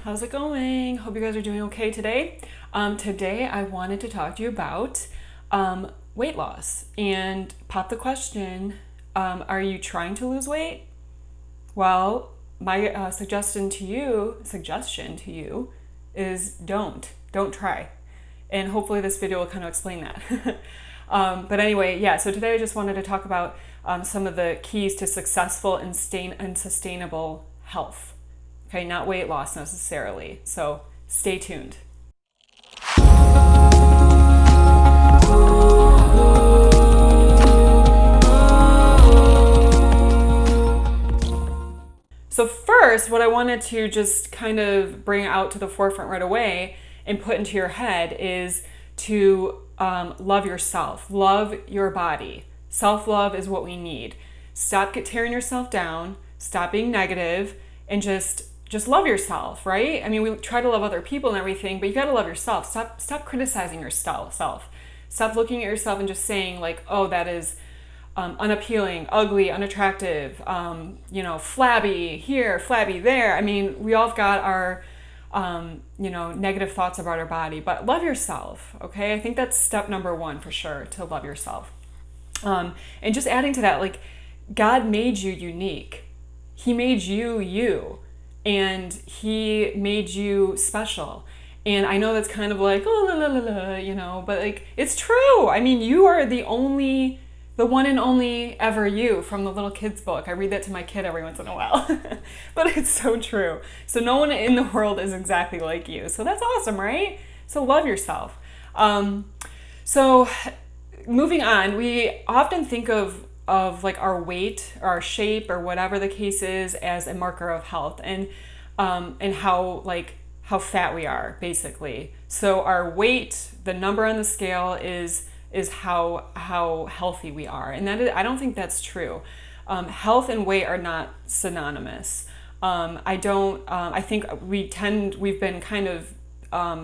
How's it going? Hope you guys are doing okay today. Today I wanted to talk to you about weight loss and pop the question, are you trying to lose weight? Well, my suggestion to you is don't try. And hopefully this video will kind of explain that. But anyway, yeah, so today I just wanted to talk about some of the keys to successful and sustainable health. Okay, not weight loss necessarily. So stay tuned. So first, what I wanted to just kind of bring out to the forefront right away and put into your head is to love yourself, love your body. Self-love is what we need. Stop tearing yourself down, stop being negative, and just love yourself, right? I mean, we try to love other people and everything, but you got to love yourself. Stop criticizing yourself. Stop looking at yourself and just saying like, oh, that is unappealing, ugly, unattractive, flabby here, flabby there. I mean, we all have got our, negative thoughts about our body, but love yourself, okay? I think that's step number one for sure, to love yourself. And just adding to that, like, God made you unique. He made you you, and he made you special. And I know that's kind of like, oh, la, la, la, la, but like, it's true. I mean, you are the one and only ever you from the little kid's book. I read that to my kid every once in a while, but it's so true. So no one in the world is exactly like you. So that's awesome, right? So love yourself. So moving on, we often think of like our weight or our shape or whatever the case is as a marker of health, and how fat we are, basically. So our weight, the number on the scale, is how healthy we are, and I don't think that's true. Health and weight are not synonymous. I think we've been kind of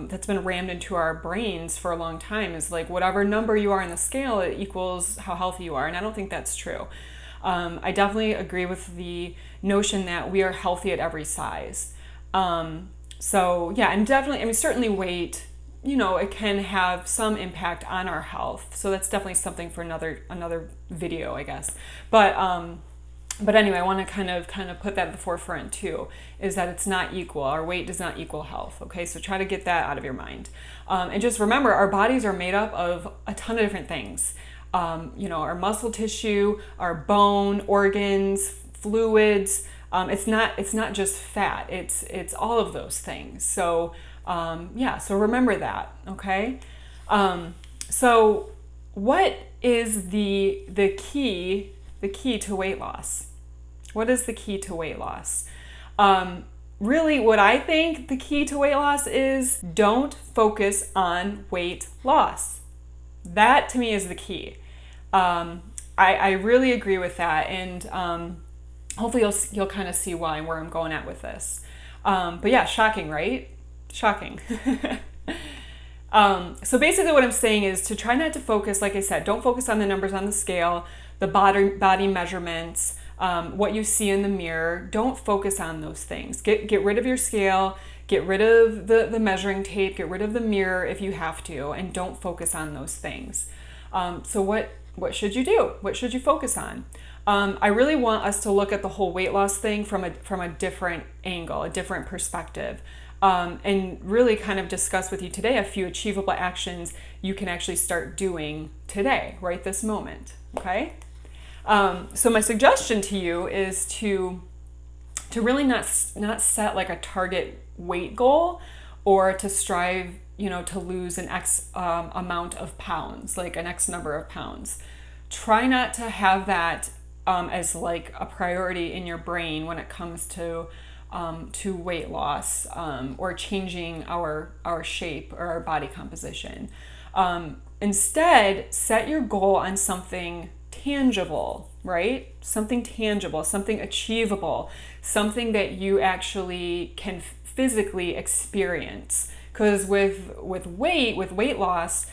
that's been rammed into our brains for a long time, is like whatever number you are on the scale, it equals how healthy you are, and I don't think that's true. I definitely agree with the notion that we are healthy at every size. So yeah, and definitely, I mean, certainly weight, it can have some impact on our health. So that's definitely something for another video, I guess. But anyway, I want to kind of put that at the forefront too, is that it's not equal. Our weight does not equal health. Okay, so try to get that out of your mind. And just remember, our bodies are made up of a ton of different things. Our muscle tissue, our bone, organs, fluids. It's not just fat. It's all of those things. So so remember that. Okay. So what is the key to weight loss? What is the key to weight loss? Really, what I think the key to weight loss is, don't focus on weight loss. That to me is the key. I really agree with that, and hopefully you'll kind of see why and where I'm going at with this. But yeah, shocking, right? Shocking. So basically what I'm saying is to try not to focus, like I said, don't focus on the numbers on the scale, the body measurements, what you see in the mirror. Don't focus on those things. Get rid of your scale, get rid of the measuring tape, get rid of the mirror if you have to, and don't focus on those things. So what should you do? What should you focus on? I really want us to look at the whole weight loss thing from a different angle, a different perspective. And really kind of discuss with you today a few achievable actions you can actually start doing today, right this moment, okay? So my suggestion to you is to really not set like a target weight goal, or to strive, to lose an X amount of pounds, like an X number of pounds. Try not to have that as like a priority in your brain when it comes to weight loss, or changing our shape or our body composition. Instead, set your goal on something tangible, right? Something tangible, something achievable, something that you actually can physically experience. Because with weight loss,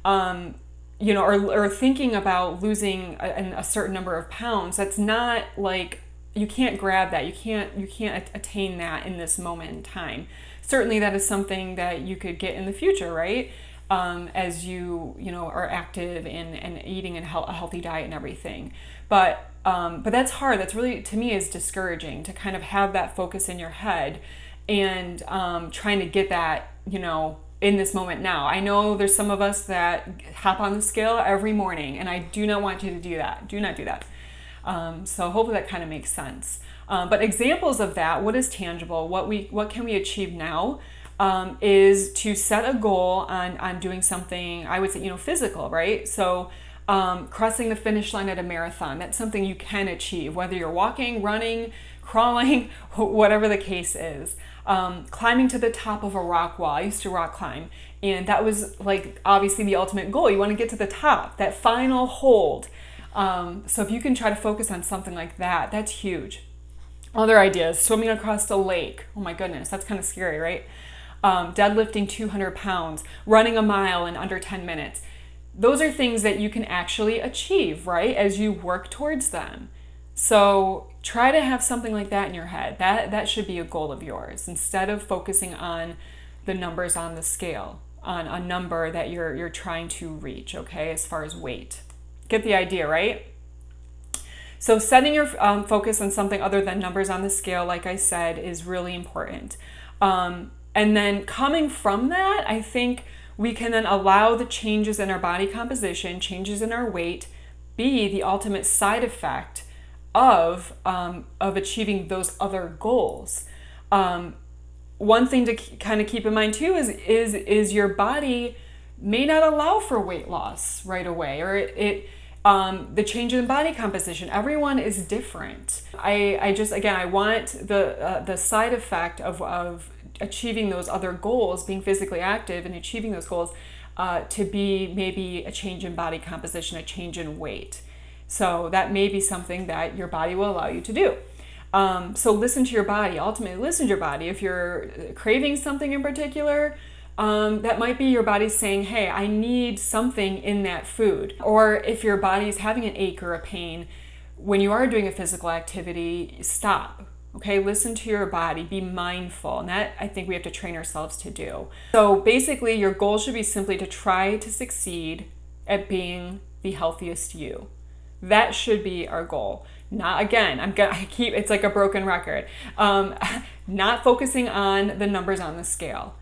or thinking about losing a certain number of pounds, that's not like grab that. You can't attain that in this moment in time. Certainly that is something that you could get in the future, right? As you know, are active and eating a healthy diet and everything. But that's hard. That's really, to me, is discouraging to kind of have that focus in your head and trying to get that, you know, in this moment now. I know there's some of us that hop on the scale every morning, and I do not want you to do that. Do not do that. So hopefully that kind of makes sense. But examples of that, what is tangible, what can we achieve now, is to set a goal on doing something, I would say, you know, physical, right? So crossing the finish line at a marathon, that's something you can achieve, whether you're walking, running, crawling, whatever the case is. Climbing to the top of a rock wall. I used to rock climb, and that was like obviously the ultimate goal. You want to get to the top, that final hold. So if you can try to focus on something like that, that's huge. Other ideas, swimming across the lake. Oh my goodness, that's kind of scary, right? Deadlifting 200 pounds, running a mile in under 10 minutes. Those are things that you can actually achieve, right? As you work towards them. So try to have something like that in your head. That should be a goal of yours, instead of focusing on the numbers on the scale, on a number that you're trying to reach, okay, as far as weight. Get the idea, right? So setting your focus on something other than numbers on the scale, like I said, is really important. And then coming from that, I think we can then allow the changes in our body composition, changes in our weight, be the ultimate side effect of achieving those other goals. One thing to kind of keep in mind too is your body may not allow for weight loss right away, or the change in body composition. Everyone is different. I just, again, I want the side effect of achieving those other goals, being physically active and achieving those goals, to be maybe a change in body composition, a change in weight. So that may be something that your body will allow you to do. So listen to your body. Ultimately, listen to your body. If you're craving something in particular, that might be your body saying, hey, I need something in that food. Or if your body's having an ache or a pain, when you are doing a physical activity, stop. Okay, listen to your body, be mindful. And that, I think, we have to train ourselves to do. So basically, your goal should be simply to try to succeed at being the healthiest you. That should be our goal. Not, again, it's like a broken record. Not focusing on the numbers on the scale.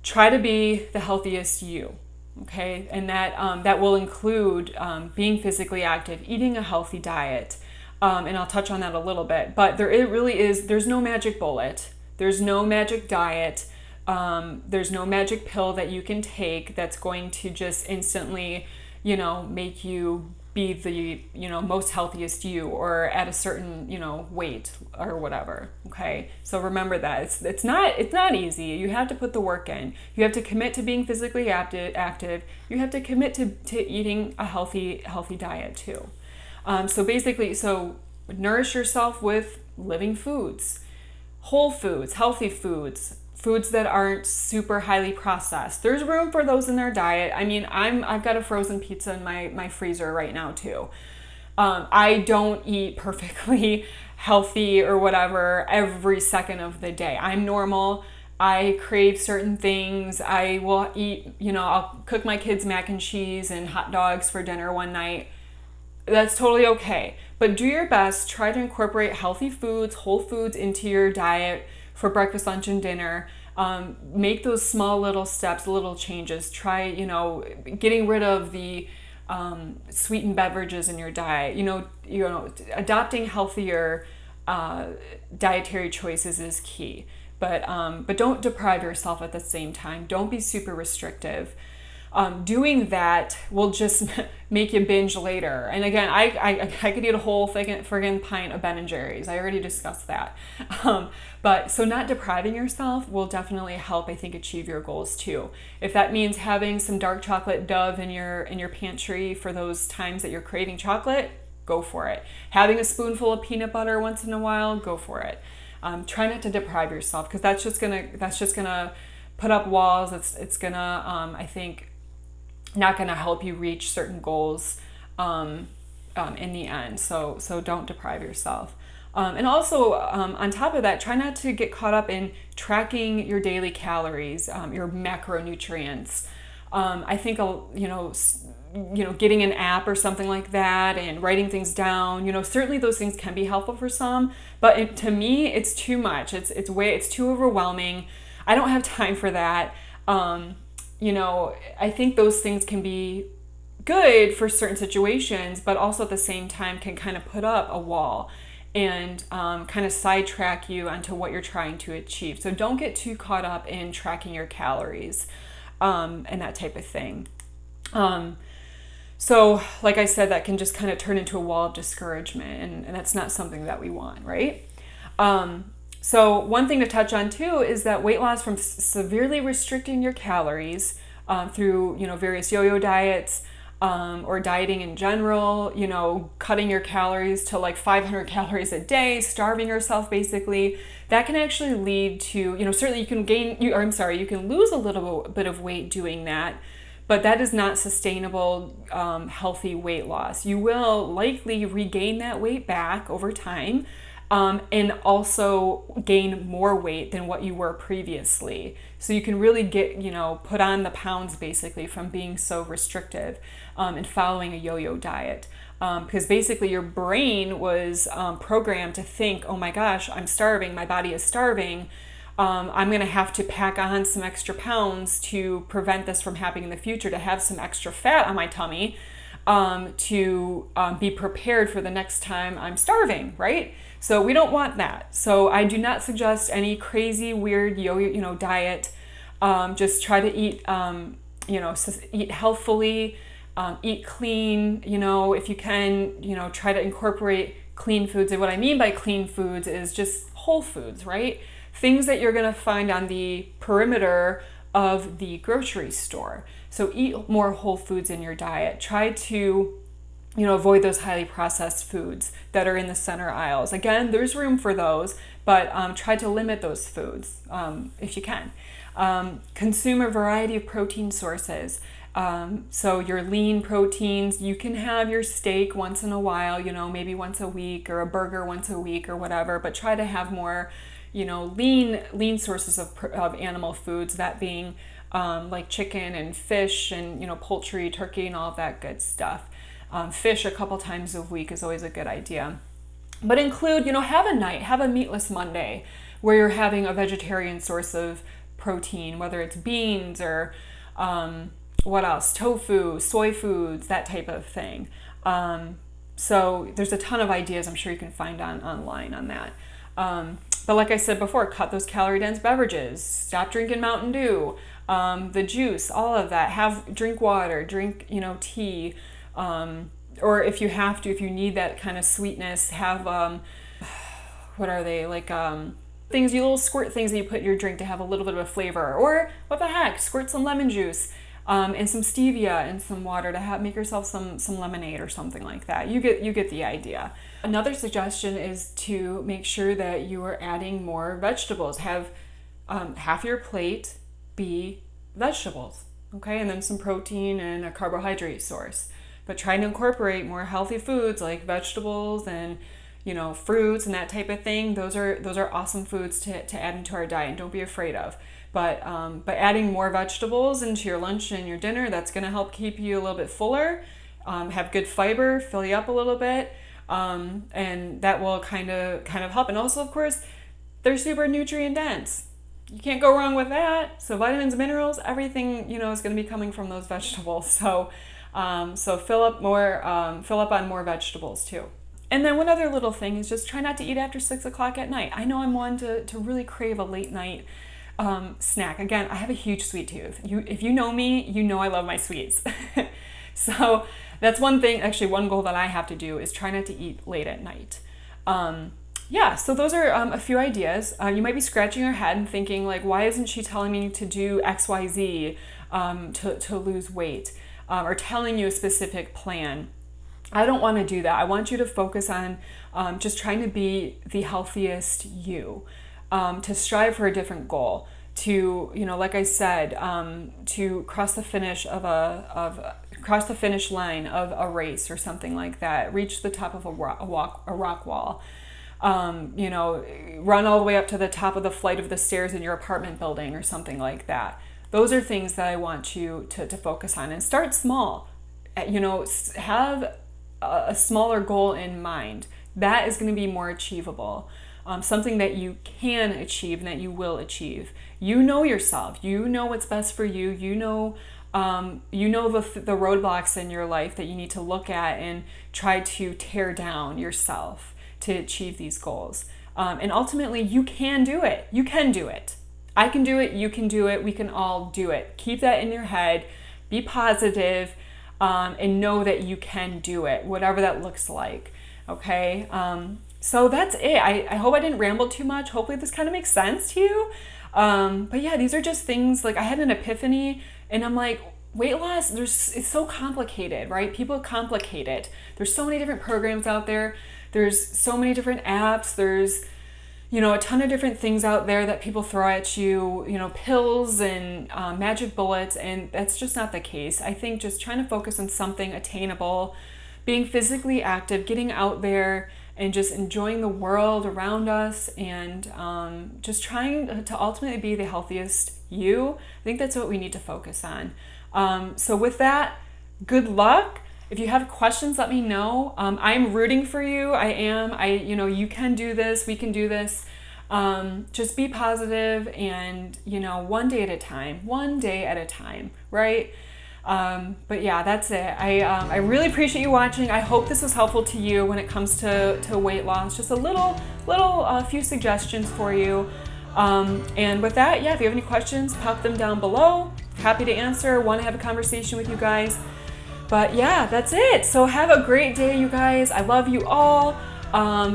Try to be the healthiest you, okay? And that will include being physically active, eating a healthy diet, and I'll touch on that a little bit. But there's no magic bullet. There's no magic diet. There's no magic pill that you can take that's going to just instantly, make you be the, most healthiest you, or at a certain, weight or whatever. Okay. So remember that it's not easy. You have to put the work in. You have to commit to being physically active. You have to commit to eating a healthy diet too. So nourish yourself with living foods, whole foods, healthy foods that aren't super highly processed. There's room for those in their diet. I mean, I've got a frozen pizza in my freezer right now too. I don't eat perfectly healthy or whatever every second of the day. I'm normal. I crave certain things. I will eat, I'll cook my kids mac and cheese and hot dogs for dinner one night. That's totally okay. But do your best. Try to incorporate healthy foods, whole foods into your diet for breakfast, lunch, and dinner. Make those small little steps, little changes. Try, getting rid of the sweetened beverages in your diet. Adopting healthier dietary choices is key. But don't deprive yourself at the same time. Don't be super restrictive. Doing that will just make you binge later. And again, I could eat a whole friggin' pint of Ben and Jerry's. I already discussed that. But so not depriving yourself will definitely help, I think, achieve your goals too. If that means having some dark chocolate Dove in your pantry for those times that you're craving chocolate, go for it. Having a spoonful of peanut butter once in a while, go for it. Try not to deprive yourself, because that's just gonna put up walls. It's gonna, I think, not going to help you reach certain goals in the end. So don't deprive yourself. And also, on top of that, try not to get caught up in tracking your daily calories, your macronutrients. I think, getting an app or something like that and writing things down, certainly those things can be helpful for some, but to me, it's too much. It's too overwhelming. I don't have time for that. I think those things can be good for certain situations, but also at the same time can kind of put up a wall and kind of sidetrack you onto what you're trying to achieve. So don't get too caught up in tracking your calories and that type of thing. So like I said, that can just kind of turn into a wall of discouragement, and that's not something that we want, right? So one thing to touch on too is that weight loss from severely restricting your calories through various yo-yo diets, or dieting in general, cutting your calories to like 500 calories a day, starving yourself basically, that can actually lead to, certainly you can lose a little bit of weight doing that, but that is not sustainable, healthy weight loss. You will likely regain that weight back over time, and also gain more weight than what you were previously. So you can really put on the pounds basically from being so restrictive and following a yo-yo diet. Because basically your brain was programmed to think, oh my gosh, I'm starving, my body is starving. I'm going to have to pack on some extra pounds to prevent this from happening in the future, to have some extra fat on my tummy, to be prepared for the next time I'm starving, right? So we don't want that. So I do not suggest any crazy, weird yo-yo, diet. Just try to eat, eat healthfully, eat clean, if you can, try to incorporate clean foods. And what I mean by clean foods is just whole foods, right? Things that you're going to find on the perimeter of the grocery store. So eat more whole foods in your diet. Try to avoid those highly processed foods that are in the center aisles. Again, there's room for those, but try to limit those foods if you can. Consume a variety of protein sources. So your lean proteins, you can have your steak once in a while, maybe once a week, or a burger once a week or whatever, but try to have more, lean sources of animal foods, that being like chicken and fish and, poultry, turkey, and all of that good stuff. Fish a couple times a week is always a good idea. But include, have a meatless Monday where you're having a vegetarian source of protein, whether it's beans or what else, tofu, soy foods, that type of thing. So there's a ton of ideas I'm sure you can find online on that. But like I said before, cut those calorie-dense beverages. Stop drinking Mountain Dew, the juice, all of that. Drink water, drink tea. Or if you have to, if you need that kind of sweetness, have, what are they, like little squirt things that you put in your drink to have a little bit of a flavor. Or what the heck, squirt some lemon juice and some stevia and some water to make yourself some lemonade or something like that. You get the idea. Another suggestion is to make sure that you are adding more vegetables. Have half your plate be vegetables, okay, and then some protein and a carbohydrate source. But try to incorporate more healthy foods like vegetables and fruits and that type of thing. Those are awesome foods to add into our diet, and don't be afraid of. But adding more vegetables into your lunch and your dinner, that's going to help keep you a little bit fuller, have good fiber, fill you up a little bit, and that will kind of help. And also, of course, they're super nutrient dense. You can't go wrong with that. So vitamins, minerals, everything is going to be coming from those vegetables. So fill up on more vegetables too. And then one other little thing is just try not to eat after 6 o'clock at night. I know I'm one to really crave a late night snack. Again, I have a huge sweet tooth. If you know me, you know I love my sweets. So that's one thing, actually one goal that I have to do is try not to eat late at night. So those are a few ideas. You might be scratching your head and thinking like, why isn't she telling me to do XYZ to lose weight, or telling you a specific plan? I don't want to do that. I want you to focus on just trying to be the healthiest you, to strive for a different goal, to, like I said, to cross the finish line of a race or something like that, reach the top of a rock wall. you know, run all the way up to the top of the flight of the stairs in your apartment building or something like that. Those are things that I want you to focus on, and start small. You know, have a smaller goal in mind. That is going to be more achievable. Something that you can achieve and that you will achieve. You know yourself. You know what's best for you. You know the roadblocks in your life that you need to look at and try to tear down yourself to achieve these goals. And ultimately, you can do it. You can do it. I can do it. You can do it. We can all do it. Keep that in your head. Be positive, and know that you can do it, whatever that looks like. Okay? So that's it. I hope I didn't ramble too much. Hopefully this kind of makes sense to you. But yeah, these are just things, like I had an epiphany and I'm like, weight loss, it's so complicated, right? People complicate it. There's so many different programs out there. There's so many different apps. There's, you know, a ton of different things out there that people throw at you, you know, pills and magic bullets, and that's just not the case. I think just trying to focus on something attainable, being physically active, getting out there and just enjoying the world around us, and just trying to ultimately be the healthiest you. I think that's what we need to focus on. So with that, good luck. If you have questions, let me know. I'm rooting for you. You know, you can do this. We can do this. Just be positive, and, you know, one day at a time, right? But yeah, that's it. I really appreciate you watching. I hope this was helpful to you when it comes to weight loss. Just a little few suggestions for you. And with that, yeah, if you have any questions, pop them down below. Happy to answer. Want to have a conversation with you guys. But yeah, that's it. So have a great day, you guys. I love you all.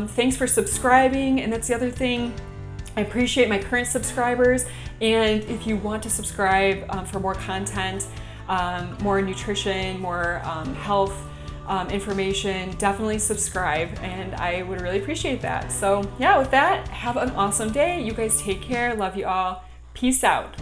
Thanks for subscribing. And that's the other thing. I appreciate my current subscribers. And if you want to subscribe for more content, more nutrition, more health information, definitely subscribe. And I would really appreciate that. So yeah, with that, have an awesome day. You guys take care. Love you all. Peace out.